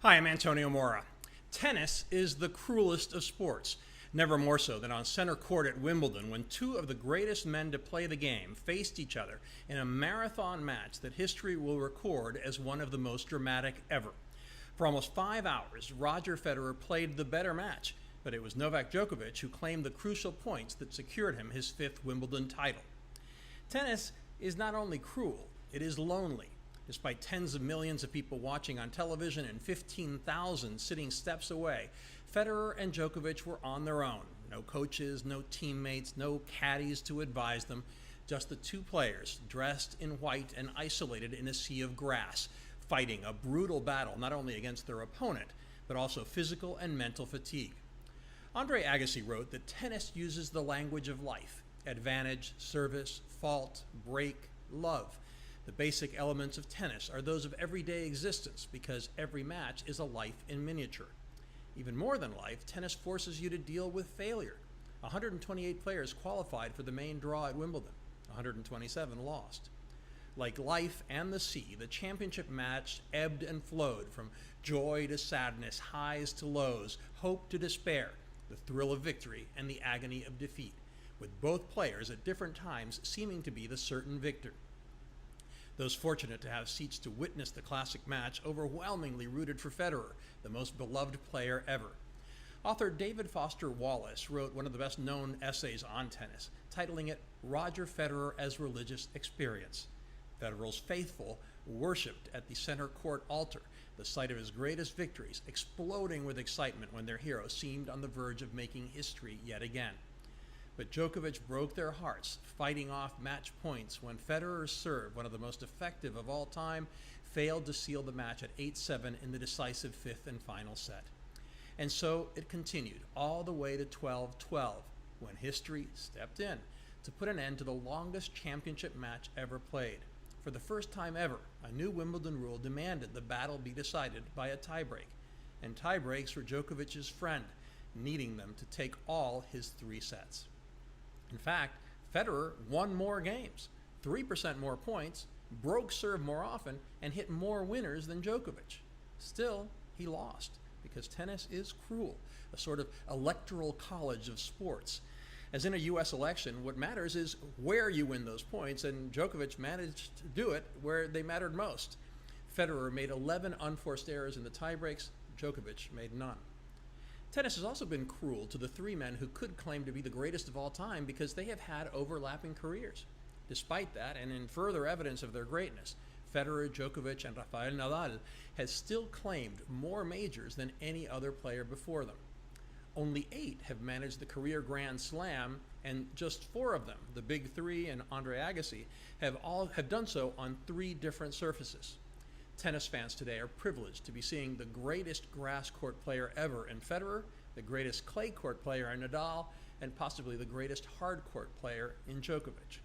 Hi, I'm Antonio Mora. Tennis is the cruelest of sports, never more so than on center court at Wimbledon when two of the greatest men to play the game faced each other in a marathon match that history will record as one of the most dramatic ever. For almost 5 hours, Roger Federer played the better match, but it was Novak Djokovic who claimed the crucial points that secured him his 5th Wimbledon title. Tennis is not only cruel, it is lonely. Despite tens of millions of people watching on television and 15,000 sitting steps away, Federer and Djokovic were on their own. No coaches, no teammates, no caddies to advise them, just the two players dressed in white and isolated in a sea of grass, fighting a brutal battle not only against their opponent, but also physical and mental fatigue. Andre Agassi wrote that tennis uses the language of life: advantage, service, fault, break, love. The basic elements of tennis are those of everyday existence because every match is a life in miniature. Even more than life, tennis forces you to deal with failure. 128 players qualified for the main draw at Wimbledon. 127 lost. Like life and the sea, the championship match ebbed and flowed from joy to sadness, highs to lows, hope to despair, the thrill of victory and the agony of defeat, with both players at different times seeming to be the certain victor. Those fortunate to have seats to witness the classic match overwhelmingly rooted for Federer, the most beloved player ever. Author David Foster Wallace wrote one of the best-known essays on tennis, titling it Roger Federer as Religious Experience. Federer's faithful worshipped at the center court altar, the site of his greatest victories, exploding with excitement when their hero seemed on the verge of making history yet again. But Djokovic broke their hearts, fighting off match points when Federer's serve, one of the most effective of all time, failed to seal the match at 8-7 in the decisive 5th and final set. And so it continued all the way to 12-12, when history stepped in to put an end to the longest championship match ever played. For the first time ever, a new Wimbledon rule demanded the battle be decided by a tiebreak. And tiebreaks were Djokovic's friend, needing them to take all his 3 sets. In fact, Federer won more games, 3% more points, broke serve more often, and hit more winners than Djokovic. Still, he lost, because tennis is cruel, a sort of electoral college of sports. As in a U.S. election, what matters is where you win those points, and Djokovic managed to do it where they mattered most. Federer made 11 unforced errors in the tiebreaks, Djokovic made none. Tennis has also been cruel to the 3 men who could claim to be the greatest of all time because they have had overlapping careers. Despite that, and in further evidence of their greatness, Federer, Djokovic, and Rafael Nadal has still claimed more majors than any other player before them. Only 8 have managed the career Grand Slam, and just 4 of them, the Big 3 and Andre Agassi, have done so on 3 different surfaces. Tennis fans today are privileged to be seeing the greatest grass court player ever in Federer, the greatest clay court player in Nadal, and possibly the greatest hard court player in Djokovic.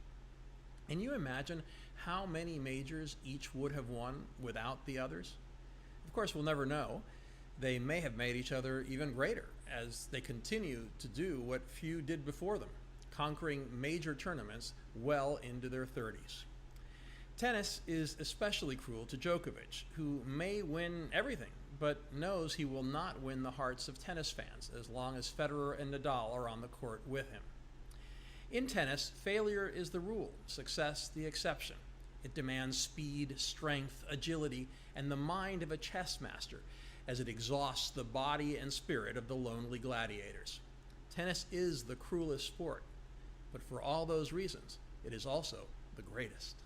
Can you imagine how many majors each would have won without the others? Of course, we'll never know. They may have made each other even greater as they continue to do what few did before them, conquering major tournaments well into their 30s. Tennis is especially cruel to Djokovic, who may win everything, but knows he will not win the hearts of tennis fans as long as Federer and Nadal are on the court with him. In tennis, failure is the rule, success the exception. It demands speed, strength, agility, and the mind of a chess master as it exhausts the body and spirit of the lonely gladiators. Tennis is the cruelest sport, but for all those reasons, it is also the greatest.